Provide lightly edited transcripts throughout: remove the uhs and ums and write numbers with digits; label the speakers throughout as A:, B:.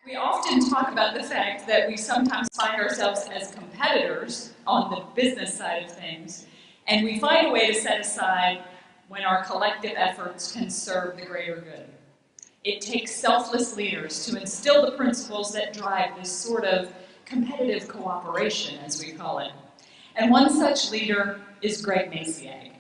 A: We often talk about the fact that we sometimes find ourselves as competitors on the business side of things, and we find a way to set aside when our collective efforts can serve the greater good. It takes selfless leaders to instill the principles that drive this sort of competitive cooperation, as we call it. And one such leader is Greg Maciag.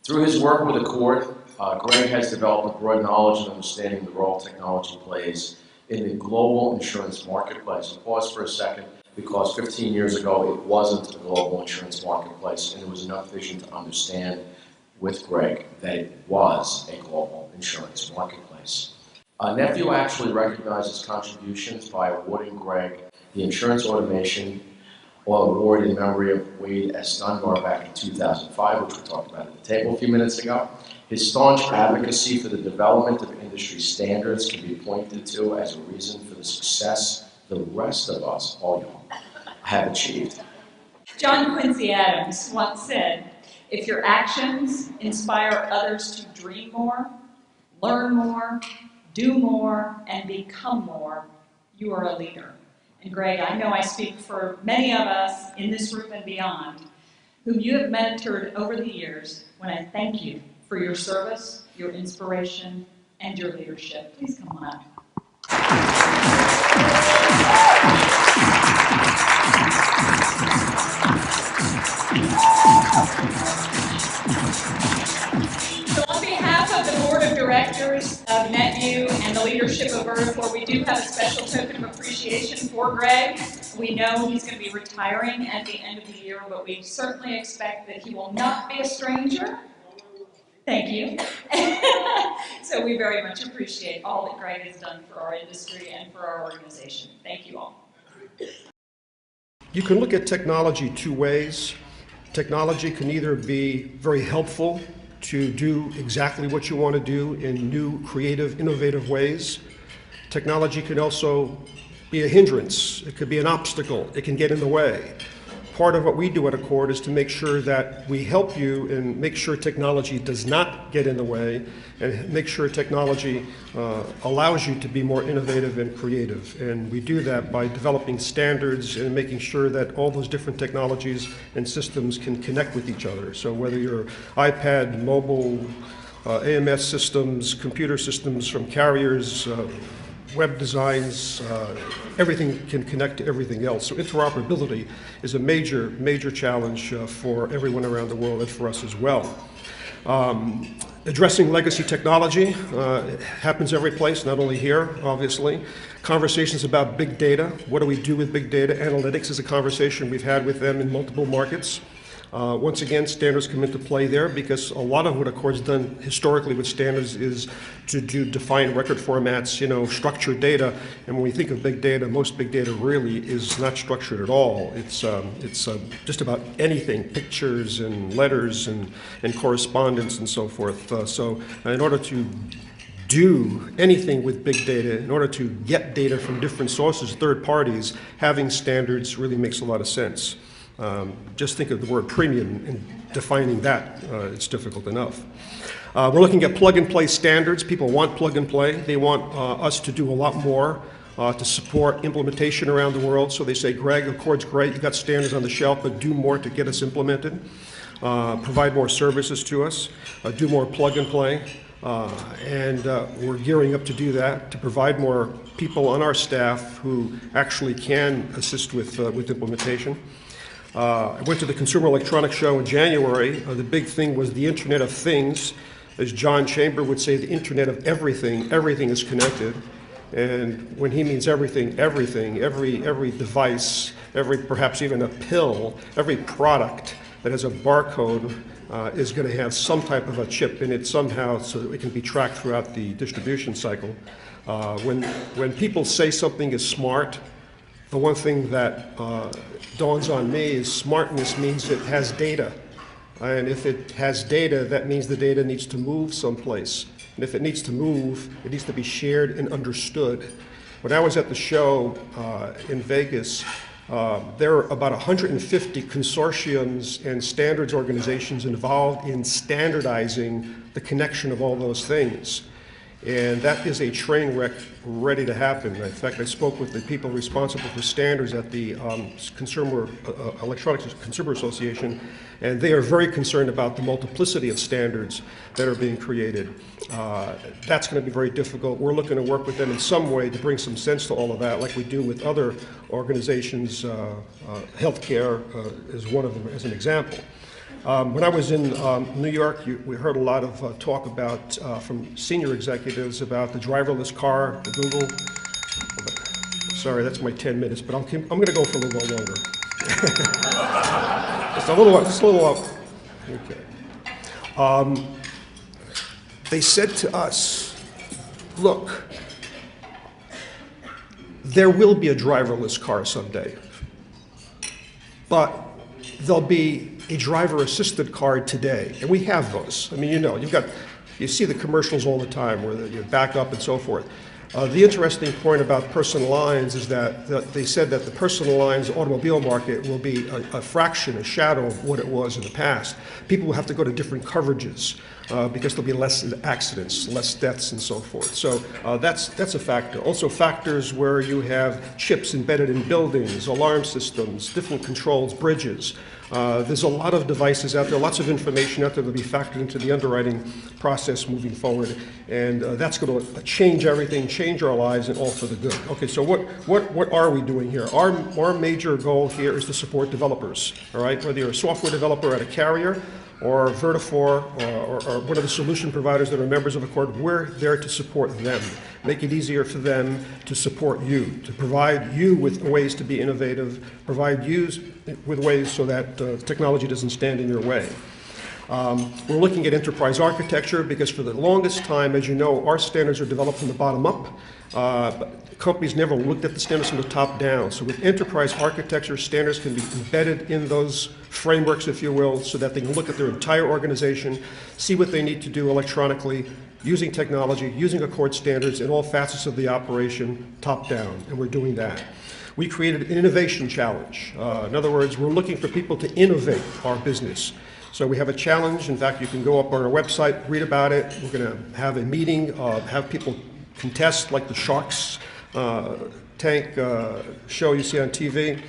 B: Through his work with the court, Greg has developed a broad knowledge and understanding of the role technology plays in the global insurance marketplace. And pause for a second, because 15 years ago it wasn't a global insurance marketplace, and there was enough vision to understand with Greg that it was a global insurance marketplace. NetVU actually recognized his contributions by awarding Greg the Insurance Automation Award in memory of Wade S. Dunbar back in 2005, which we talked about at the table a few minutes ago. His staunch advocacy for the development of industry standards can be pointed to as a reason for the success the rest of us, all y'all, have achieved.
A: John Quincy Adams once said, "If your actions inspire others to dream more, learn more, do more, and become more, you are a leader." And Greg, I know I speak for many of us in this room and beyond, whom you have mentored over the years, when I thank you for your service, your inspiration, and your leadership. Please come on up. So on behalf of the Board of Directors of NetVU and the leadership of Vertiport, we do have a special token of appreciation for Greg. We know he's going to be retiring at the end of the year, but we certainly expect that he will not be a stranger. Thank you. So we very much appreciate all that Greg has done for our industry and for our organization. Thank you all.
C: You can look at technology two ways. Technology can either be very helpful to do exactly what you want to do in new, creative, innovative ways. Technology can also be a hindrance. It could be an obstacle. It can get in the way. Part of what we do at Accord is to make sure that we help you and make sure technology does not get in the way, and make sure technology allows you to be more innovative and creative. And we do that by developing standards and making sure that all those different technologies and systems can connect with each other. So whether you're iPad, mobile, AMS systems, computer systems from carriers, web designs, everything can connect to everything else. So interoperability is a major, major challenge for everyone around the world and for us as well. Addressing legacy technology happens every place, not only here, obviously. Conversations about big data. What do we do with big data? Analytics is a conversation we've had with them in multiple markets. Once again, standards come into play there because a lot of what Accord's done historically with standards is to define record formats, structured data. And when we think of big data, most big data really is not structured at all. It's just about anything, pictures and letters and correspondence and so forth. So in order to do anything with big data, in order to get data from different sources, third parties, having standards really makes a lot of sense. Just think of the word premium and defining that, it's difficult enough. We're looking at plug-and-play standards. People want plug-and-play. They want us to do a lot more to support implementation around the world. So they say, Greg, Accord's great, you got standards on the shelf, but do more to get us implemented. Provide more services to us. Do more plug-and-play. And we're gearing up to do that, to provide more people on our staff who actually can assist with implementation. I went to the Consumer Electronics Show in January. The big thing was the Internet of Things. As John Chamber would say, the Internet of everything. Everything is connected. And when he means everything, everything, every device, perhaps even a pill, every product that has a barcode is going to have some type of a chip in it somehow so that it can be tracked throughout the distribution cycle. When people say something is smart, the one thing that dawns on me is smartness means it has data. And if it has data, that means the data needs to move someplace. And if it needs to move, it needs to be shared and understood. When I was at the show in Vegas, there are about 150 consortiums and standards organizations involved in standardizing the connection of all those things. And that is a train wreck ready to happen. In fact, I spoke with the people responsible for standards at the Electronics Consumer Association, and they are very concerned about the multiplicity of standards that are being created. That's going to be very difficult. We're looking to work with them in some way to bring some sense to all of that, like we do with other organizations. Healthcare is one of them as an example. When I was in New York, we heard a lot of talk about, from senior executives about the driverless car, the Google. Sorry, that's my 10 minutes, but I'm going to go for a little while longer. just a little up. Okay. They said to us, look, there will be a driverless car someday, but there'll be a driver-assisted car today, and we have those. I mean, you see the commercials all the time where you back up and so forth. The interesting point about personal lines is that they said that the personal lines automobile market will be a fraction, a shadow of what it was in the past. People will have to go to different coverages because there'll be less accidents, less deaths, and so forth. So that's a factor. Also factors where you have chips embedded in buildings, alarm systems, different controls, bridges. There's a lot of devices out there, lots of information out there that will be factored into the underwriting process moving forward, and that's going to change everything, change our lives, and all for the good. Okay, so what are we doing here? Our major goal here is to support developers, all right? Whether you're a software developer at a carrier or Vertafore or one of the solution providers that are members of Accord, we're there to support them, make it easier for them to support you, to provide you with ways to be innovative, provide you with ways so that technology doesn't stand in your way. We're looking at enterprise architecture because for the longest time, as you know, our standards are developed from the bottom up. But companies never looked at the standards from the top down. So with enterprise architecture, standards can be embedded in those frameworks, if you will, so that they can look at their entire organization, see what they need to do electronically, using technology, using Accord standards in all facets of the operation, top down, and we're doing that. We created an innovation challenge. In other words, we're looking for people to innovate our business. So we have a challenge. In fact, you can go up on our website, read about it. We're going to have a meeting, have people contest like the Sharks tank show you see on TV.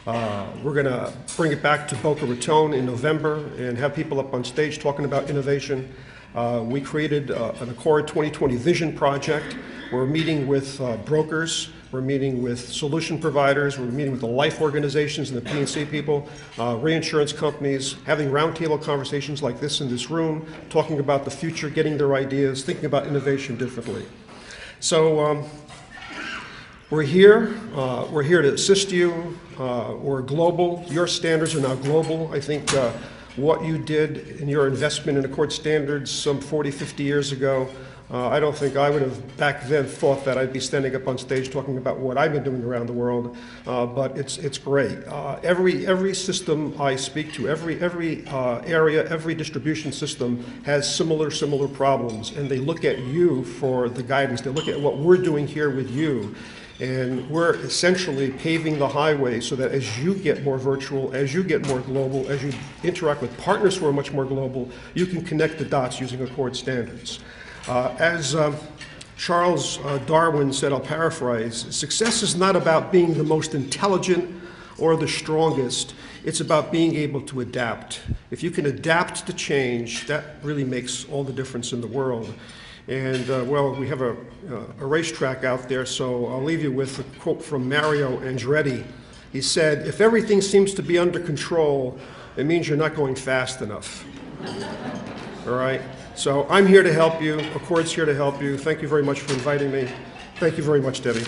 C: We're going to bring it back to Boca Raton in November and have people up on stage talking about innovation. We created an Accord 2020 Vision Project. We're meeting with brokers. We're meeting with solution providers. We're meeting with the life organizations and the P&C people, reinsurance companies, having roundtable conversations like this in this room, talking about the future, getting their ideas, thinking about innovation differently. So we're here to assist you. We're global. Your standards are now global. I think what you did in your investment in Accord standards some 40, 50 years ago, I don't think I would have back then thought that I'd be standing up on stage talking about what I've been doing around the world, but it's great. Every system I speak to, every area, every distribution system has similar problems, and they look at you for the guidance. They look at what we're doing here with you, and we're essentially paving the highway so that as you get more virtual, as you get more global, as you interact with partners who are much more global, you can connect the dots using Accord standards. As Charles Darwin said, I'll paraphrase, success is not about being the most intelligent or the strongest. It's about being able to adapt. If you can adapt to change, that really makes all the difference in the world. And well, we have a racetrack out there, so I'll leave you with a quote from Mario Andretti. He said, "If everything seems to be under control, it means you're not going fast enough." All right? So I'm here to help you. Accord's here to help you. Thank you very much for inviting me. Thank you very much, Debbie.